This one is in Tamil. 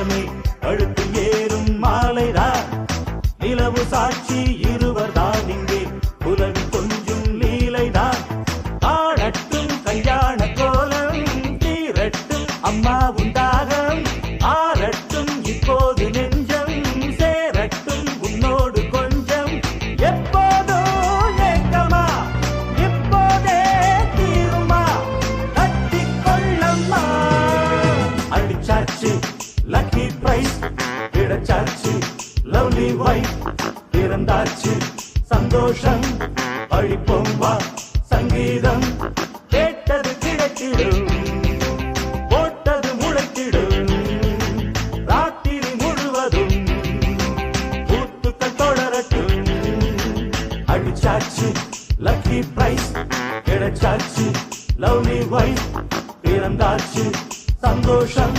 காலமே கழுத்தில் ஏறும் மாலைதான் நிலவு சாட்சி இருவர்தான் இங்கே உலகு கொஞ்சம் லீலைதான் ஆடட்டும் கல்யாண கோலம் தீரட்டும் அம்மா உண்டாகம் ஆரட்டும் இப்போது நெஞ்சம் சேரட்டும் உன்னோடு கொஞ்சம் எப்போதோ ஏக்கமா இப்போதே தீருமா கட்டிக்கொள்ளம்மா அடிச்சாச்சு லக்கி பிரைஸ் கிடைச்சாச்சு லவ்லி வைஃப் பிறந்தாச்சு சந்தோஷம் அழிப்போம் வா சங்கீதம் கேட்டது கிடைத்திடும் போட்டது முளைத்திடும் ராத்திரி முழுவதும் பூத்துக்கள் தொடரட்டும் அடிச்சாச்சு லக்கி பிரைஸ் கிடைச்சாச்சு லவ்லி வைஃப் பிறந்தாச்சு சந்தோஷம்